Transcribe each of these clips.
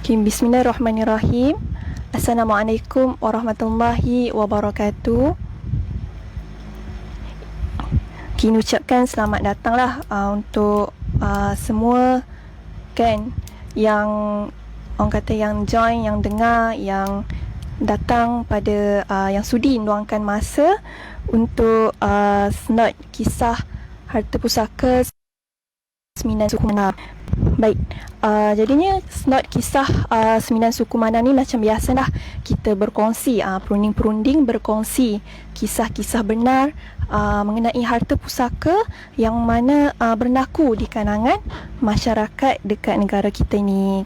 Okay, bismillahirrahmanirrahim. Assalamualaikum warahmatullahi wabarakatuh. Kini ucapkan selamat datanglah untuk semua kan yang orang kata yang join, yang dengar, yang datang pada yang sudi meluangkan masa untuk snot kisah harta pusaka Sembilan Suku Manam. Baik, jadinya snot kisah Sembilan Suku Manam ni macam biasalah kita berkongsi, perunding-perunding berkongsi kisah-kisah benar mengenai harta pusaka yang mana berlaku di kalangan masyarakat dekat negara kita ni.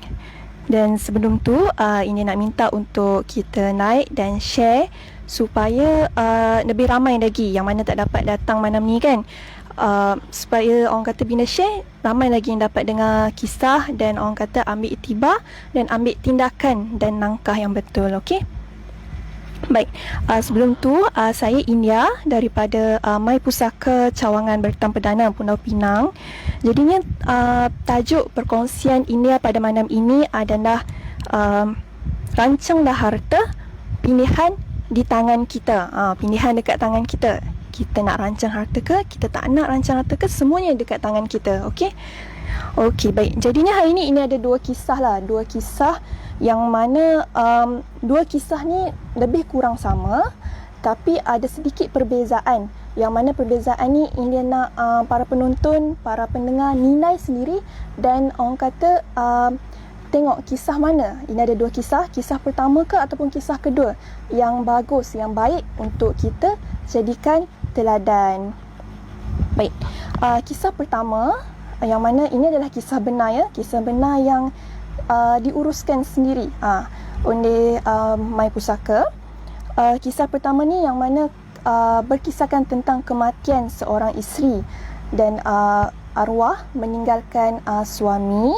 Dan sebelum tu, ini nak minta untuk kita like dan share supaya lebih ramai lagi yang mana tak dapat datang malam ni kan. Supaya orang kata bila share, ramai lagi yang dapat dengar kisah dan orang kata ambil iktibar dan ambil tindakan dan langkah yang betul. Okey. Baik, sebelum tu saya India daripada My Pusaka Cawangan Bertam Perdana Pulau Pinang. Jadinya tajuk perkongsian India pada malam ini adalah rancanglah harta, pilihan di tangan kita. Pilihan dekat tangan kita. Kita nak rancang harta ke, kita tak nak rancang harta ke, semuanya dekat tangan kita. Okey. Okey, baik. Jadinya hari ini ada dua kisah lah. Dua kisah yang mana dua kisah ni lebih kurang sama, tapi ada sedikit perbezaan. Yang mana perbezaan ni India nak para penonton, para pendengar nilai sendiri dan orang kata tengok kisah mana. Ini ada dua kisah. Kisah pertama ke ataupun kisah kedua yang bagus, yang baik untuk kita jadikan teladan. Baik, kisah pertama yang mana ini adalah kisah benar ya. Kisah benar yang diuruskan sendiri oleh My Pusaka. Kisah pertama ni yang mana berkisahkan tentang kematian seorang isteri dan arwah meninggalkan suami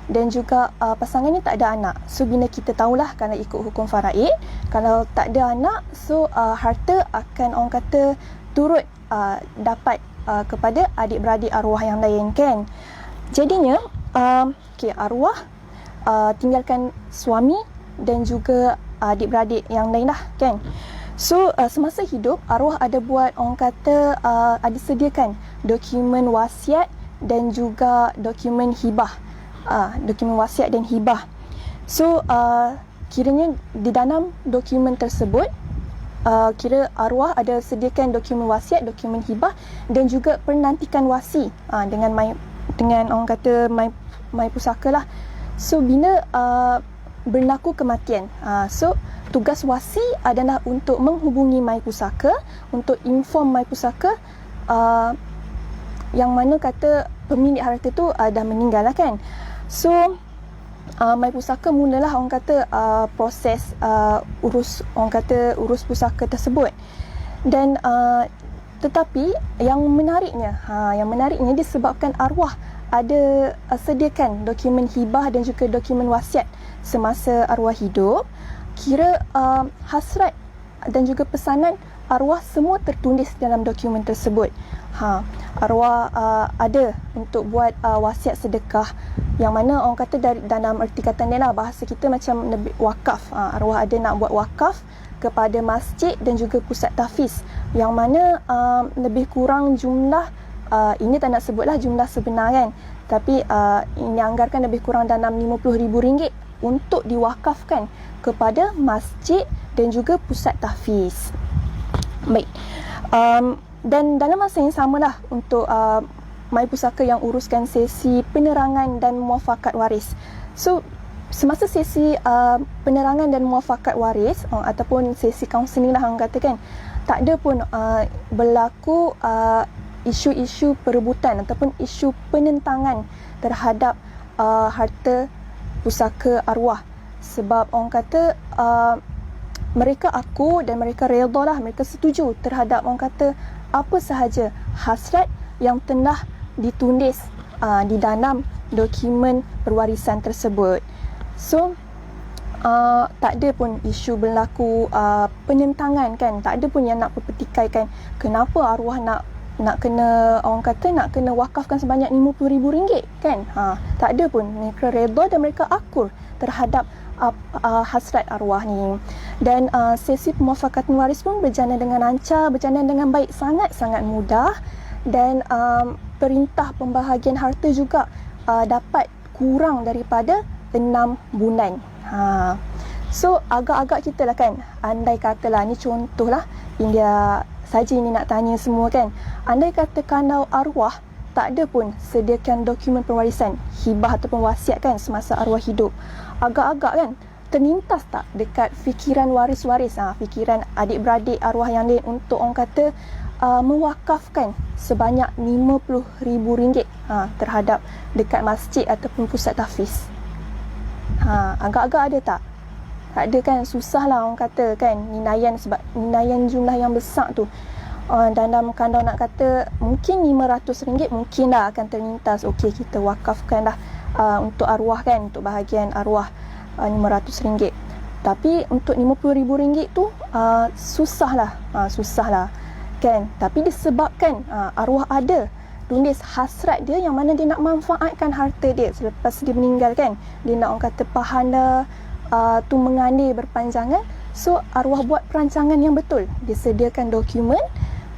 dan juga pasangan ni tak ada anak. So bila kita tahulah kalau ikut hukum faraid, kalau tak ada anak, so harta akan orang kata turut dapat kepada adik-beradik arwah yang lain kan. Jadinya arwah tinggalkan suami dan juga adik-beradik yang lain lah kan. So semasa hidup arwah ada buat orang kata ada sediakan dokumen wasiat dan juga dokumen hibah. Dokumen wasiat dan hibah. So kiranya di dalam dokumen tersebut kira arwah ada sediakan dokumen wasiat, dokumen hibah dan juga penantikan wasi dengan orang kata My Pusaka lah. So bila berlaku kematian, so tugas wasi adalah untuk menghubungi My Pusaka untuk inform My Pusaka yang mana kata pemilik harta tu dah meninggal lah kan. So My Pusaka mulalah orang kata proses urus pusaka tersebut. Dan tetapi yang menariknya disebabkan arwah ada sediakan dokumen hibah dan juga dokumen wasiat semasa arwah hidup, kira hasrat dan juga pesanan arwah semua tertulis dalam dokumen tersebut. Arwah ada untuk buat wasiat sedekah yang mana orang kata dalam erti kata ni lah, bahasa kita macam lebih wakaf. Arwah ada nak buat wakaf kepada masjid dan juga pusat tahfiz yang mana lebih kurang jumlah ini tak nak sebutlah jumlah sebenar kan, tapi ini anggarkan lebih kurang dalam RM50,000 untuk diwakafkan kepada masjid dan juga pusat tahfiz. Baik, dan dalam masa yang samalah untuk My Pusaka yang uruskan sesi penerangan dan muafakat waris. So semasa sesi penerangan dan muafakat waris ataupun sesi kaunseling lah orang katakan, tak ada pun berlaku isu-isu perebutan ataupun isu penentangan terhadap harta pusaka arwah. Sebab orang kata mereka aku dan mereka redha lah, mereka setuju terhadap orang kata apa sahaja hasrat yang telah ditulis di dalam dokumen perwarisan tersebut. So tak ada pun isu berlaku penentangan kan, tak ada pun yang nak perpetikaikan kenapa arwah nak orang kata nak kena wakafkan sebanyak RM50,000 kan. Tak ada pun, mereka redha dan mereka akur terhadap hasrat arwah ni. Dan sesi pemufakatan waris pun berjalan dengan lancar, berjalan dengan baik, sangat-sangat mudah. Dan perintah pembahagian harta juga dapat kurang daripada 6 bulan. So agak-agak kita lah kan, andai katalah, ni contoh lah, India saja ini nak tanya semua kan, andai kata kalau arwah tak ada pun sediakan dokumen pewarisan, hibah ataupun wasiat kan semasa arwah hidup, agak-agak kan terlintas tak dekat fikiran waris-waris, fikiran adik-beradik arwah yang lain untuk orang kata mewakafkan sebanyak RM50,000 terhadap dekat masjid ataupun pusat tahfiz? Agak-agak ada tak? Tak ada kan, susah lah orang kata kan, ninaian sebab ninaian jumlah yang besar tu. Dalam kalau nak kata mungkin RM500 mungkin lah akan terlintas, okey kita wakafkan lah untuk arwah kan, untuk bahagian arwah RM500. Tapi untuk RM50,000 tu susah lah kan. Tapi disebabkan arwah ada tulis hasrat dia yang mana dia nak manfaatkan harta dia selepas dia meninggal kan, dia nak orang kata pahala tu mengalir berpanjangan. So arwah buat perancangan yang betul, dia sediakan dokumen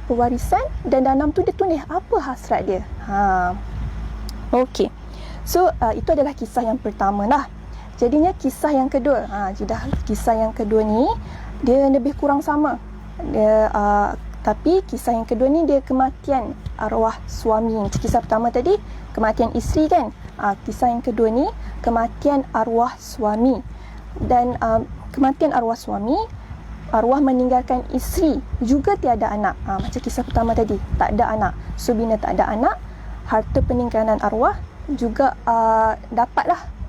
pewarisan dan dalam tu dia tulis apa hasrat dia. Okey. So itu adalah kisah yang pertama lah. Jadinya kisah yang kedua, kisah yang kedua ni dia lebih kurang sama. Dia tapi kisah yang kedua ni dia kematian arwah suami. Kisah pertama tadi kematian isteri kan. Kisah yang kedua ni kematian arwah suami. Dan kematian arwah suami, arwah meninggalkan isteri, juga tiada anak. Macam kisah pertama tadi, tak ada anak. So bila tak ada anak, harta peninggalan arwah juga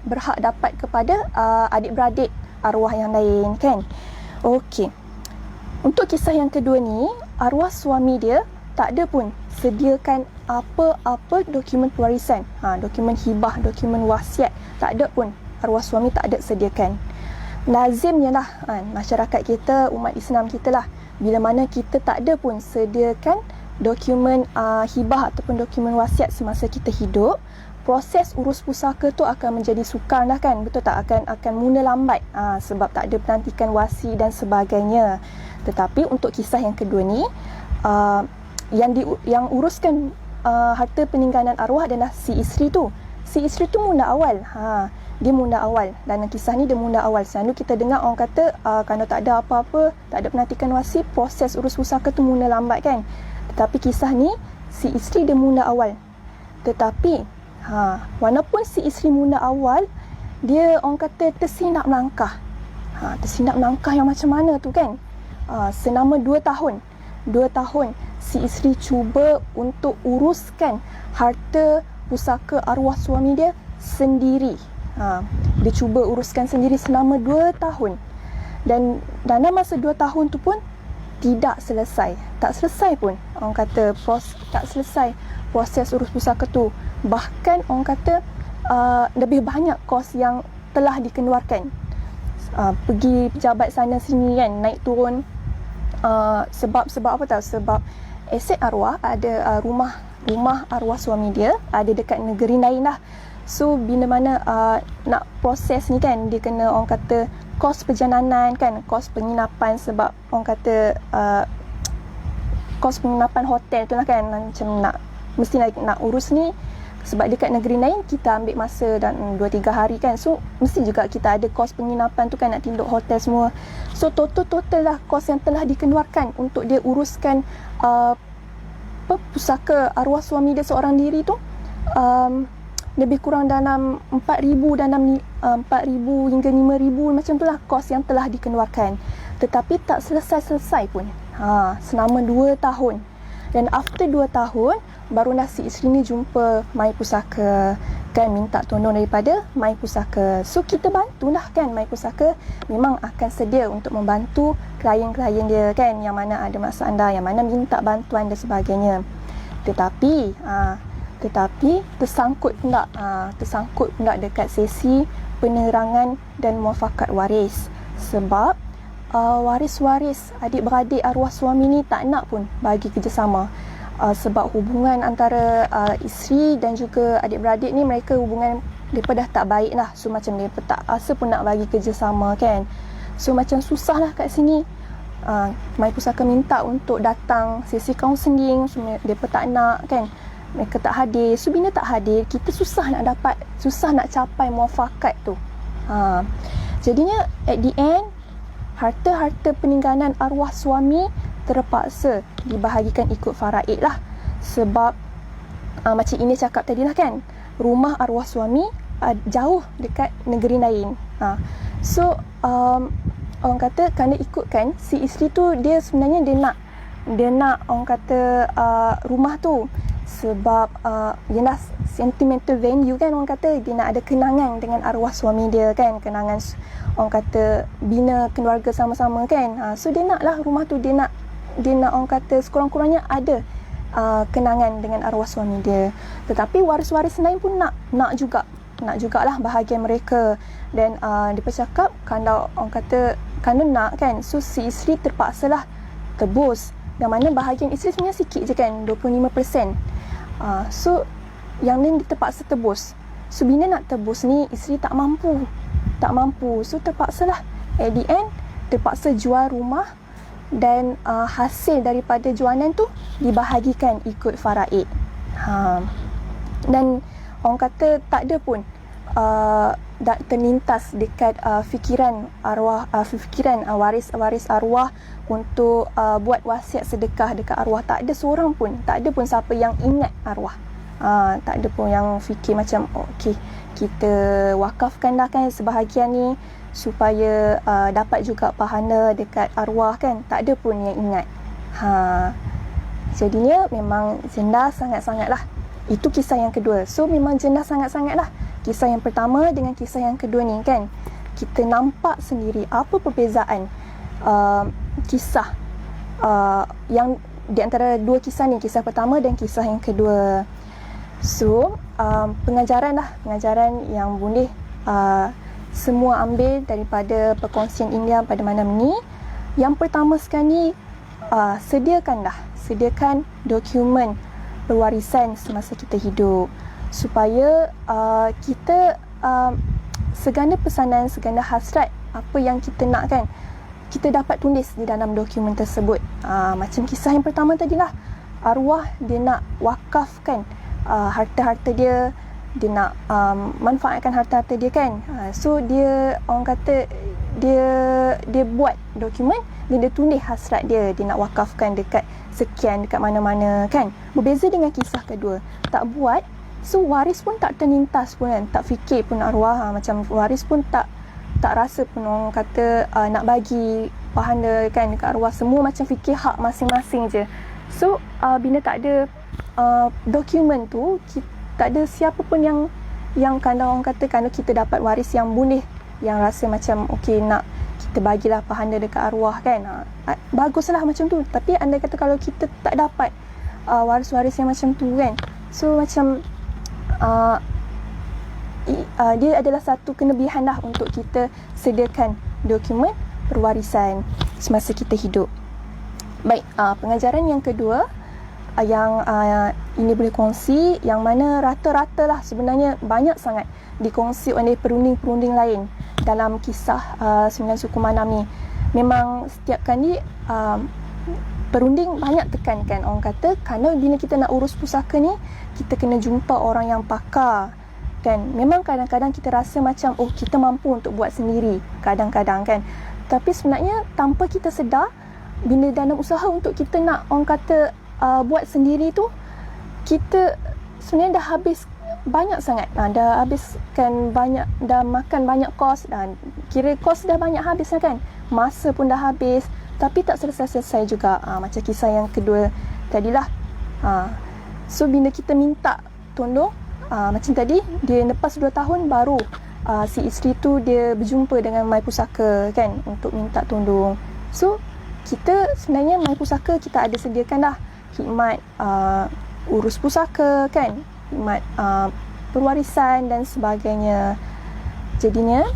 berhak dapat kepada adik-beradik arwah yang lain kan. Okey. Untuk kisah yang kedua ni, arwah suami dia tak ada pun sediakan apa-apa dokumen pewarisan, dokumen hibah, dokumen wasiat, tak ada pun. Arwah suami tak ada sediakan. Lazimnya lah masyarakat kita, umat Islam kita lah, bila mana kita tak ada pun sediakan dokumen hibah ataupun dokumen wasiat semasa kita hidup, proses urus pusaka tu akan menjadi sukar lah kan, betul tak? Akan mula lambat sebab tak ada pelantikan wasi dan sebagainya. Tetapi untuk kisah yang kedua ni, yang uruskan harta peninggalan arwah adalah si isteri tu. Si isteri tu mula awal. Dia mula awal. Dalam kisah ni dia mula awal. Selalu kita dengar orang kata kalau tak ada apa-apa, tak ada pelantikan wasi, proses urus pusaka tu mula lambat kan. Tetapi kisah ni si isteri dia mula awal. Tetapi walaupun si isteri mula awal, dia orang kata tersilap melangkah. Tersilap melangkah yang macam mana tu kan. Selama 2 tahun. 2 tahun si isteri cuba untuk uruskan harta pusaka arwah suami dia sendiri. Dia cuba uruskan sendiri selama 2 tahun. Dan dalam masa 2 tahun tu pun tidak selesai. Tak selesai pun orang kata tak selesai proses urus pusaka tu. Bahkan orang kata lebih banyak kos yang telah dikeluarkan. Pergi pejabat sana sini kan, naik turun. Sebab apa tahu? Sebab aset arwah ada rumah arwah suami dia ada dekat negeri lain lah. So bila mana nak proses ni kan, dia kena orang kata kos perjalanan kan, kos penginapan, sebab orang kata kos penginapan hotel tu lah kan, macam mesti nak urus ni. Sebab dekat negeri lain kita ambil masa dan 2-3 hari kan. So mesti juga kita ada kos penginapan tu kan, nak tinduk hotel semua. So total lah kos yang telah dikeluarkan untuk dia uruskan pusaka arwah suami dia seorang diri tu, lebih kurang dalam 4,000 hingga 5,000 macam tu lah kos yang telah dikeluarkan. Tetapi tak selesai pun selama 2 tahun. Dan after 2 tahun barulah si isteri ni jumpa Mai Pusaka kan, minta tolong daripada Mai Pusaka. So kita bantulah kan, Mai Pusaka memang akan sedia untuk membantu klien-klien dia kan, yang mana ada masalah, yang mana minta bantuan dan sebagainya. Tetapi tersangkut pula dekat sesi penerangan dan muafakat waris. Sebab waris-waris adik-beradik arwah suami ni tak nak pun bagi kerjasama. sebab hubungan antara isteri dan juga adik-beradik ni, mereka hubungan mereka dah tak baik lah. So macam mereka tak rasa pun nak bagi kerjasama kan. So macam susah lah kat sini. My Pusaka minta untuk datang sesi kaunseling. So mereka tak nak kan, mereka tak hadir. So bila tak hadir, kita susah nak capai muafakat tu. Jadinya at the end, harta-harta peninggalan arwah suami terpaksa dibahagikan ikut faraid lah. Sebab macam ini cakap tadi lah kan, rumah arwah suami jauh dekat negeri lain. So orang kata kerana ikutkan si isteri tu, dia sebenarnya dia nak orang kata rumah tu sebab ialah sentimental value kan, orang kata dia nak ada kenangan dengan arwah suami dia kan, kenangan orang kata bina keluarga sama-sama kan. So dia nak lah rumah tu, dia nak orang kata sekurang-kurangnya ada kenangan dengan arwah suami dia. Tetapi waris-waris lain pun nak jugalah bahagian mereka. Dan dia bercakap kalau orang kata kerana nak kan, so si isteri terpaksalah tebus, yang mana bahagian isteri sebenarnya sikit je kan, 25%. So yang lain dia terpaksa tebus. So bila nak tebus ni, isteri tak mampu. So terpaksalah at the end terpaksa jual rumah, dan hasil daripada jualan tu dibahagikan ikut faraid. Dan orang kata tak ada pun terlintas dekat fikiran waris arwah untuk buat wasiat sedekah dekat arwah. Tak ada seorang pun, tak ada pun siapa yang ingat arwah. Tak ada pun yang fikir macam okey, kita wakafkan dah kan sebahagian ni supaya dapat juga pahala dekat arwah kan. Tak ada pun yang ingat. Jadinya memang jenda sangat-sangat lah. Itu kisah yang kedua. So memang jenda sangat-sangat lah. Kisah yang pertama dengan kisah yang kedua ni kan, kita nampak sendiri apa perbezaan kisah yang di antara dua kisah ni, kisah pertama dan kisah yang kedua. So pengajaran yang boleh semua ambil daripada perkongsian India pada malam ni. Yang pertama sekali, sediakan dokumen pewarisan semasa kita hidup, supaya kita segala pesanan, segala hasrat apa yang kita nak kan, kita dapat tulis di dalam dokumen tersebut. Macam kisah yang pertama tadilah, arwah dia nak wakafkan harta-harta dia, dia nak manfaatkan harta-harta dia kan. So dia orang kata dia buat dokumen, dia tulis hasrat dia nak wakafkan dekat sekian, dekat mana-mana kan. Berbeza dengan kisah kedua, tak buat. So waris pun tak terlintas pun kan, tak fikir pun arwah, macam waris pun tak rasa pun orang kata nak bagi pahala kan dekat arwah. Semua macam fikir hak masing-masing je. So bila tak ada dokumen tu, tak ada siapa pun yang kalau orang kata kalau kita dapat waris yang boleh, yang rasa macam okey nak kita bagilah pahala dekat arwah kan, baguslah macam tu. Tapi andai kata kalau kita tak dapat waris-waris yang macam tu kan, so macam dia adalah satu kelebihan lah untuk kita sediakan dokumen perwarisan semasa kita hidup. Baik, pengajaran yang kedua yang ini boleh kongsi, yang mana rata-rata lah sebenarnya banyak sangat dikongsi oleh perunding-perunding lain dalam kisah 9 suku Manam ni. Memang setiap kali perunding banyak tekankan, orang kata kalau bila kita nak urus pusaka ni, kita kena jumpa orang yang pakar kan. Memang kadang-kadang kita rasa macam kita mampu untuk buat sendiri kadang-kadang kan, tapi sebenarnya tanpa kita sedar, bila dalam usaha untuk kita nak orang kata buat sendiri tu, kita sebenarnya dah habis banyak sangat, dah habiskan banyak, dah makan banyak kos, dan kira kos dah banyak habis kan, masa pun dah habis, tapi tak selesai-selesai juga. Macam kisah yang kedua tadilah. So bila kita minta tolong, macam tadi, dia lepas 2 tahun baru si isteri tu dia berjumpa dengan My Pusaka kan untuk minta tolong. So kita sebenarnya My Pusaka kita ada sediakan dah khidmat urus pusaka kan, khidmat perwarisan dan sebagainya. Jadinya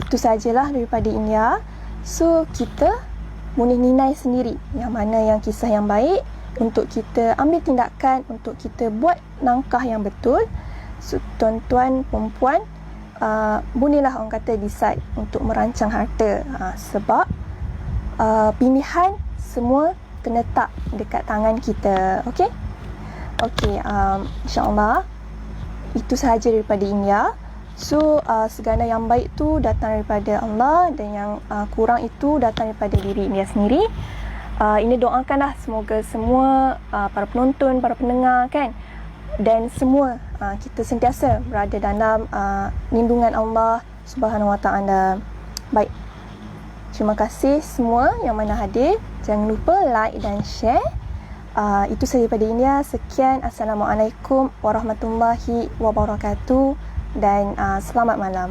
itu sajalah daripada India. So kita boleh nilai sendiri yang mana yang kisah yang baik untuk kita ambil tindakan, untuk kita buat langkah yang betul. So, tuan-tuan, perempuan, bolehlah orang kata decide untuk merancang harta, sebab pilihan semua terletak dekat tangan kita. Okey, insyaAllah itu sahaja daripada India. So segala yang baik tu datang daripada Allah, dan yang kurang itu datang daripada diri India sendiri. Ini doakanlah semoga semua para penonton, para pendengar kan, dan semua kita sentiasa berada dalam lindungan Allah Subhanahu Wa Taala. Baik, terima kasih semua yang mana hadir. Jangan lupa like dan share. Itu sahaja daripada India. Sekian, Assalamualaikum warahmatullahi wabarakatuh, dan selamat malam.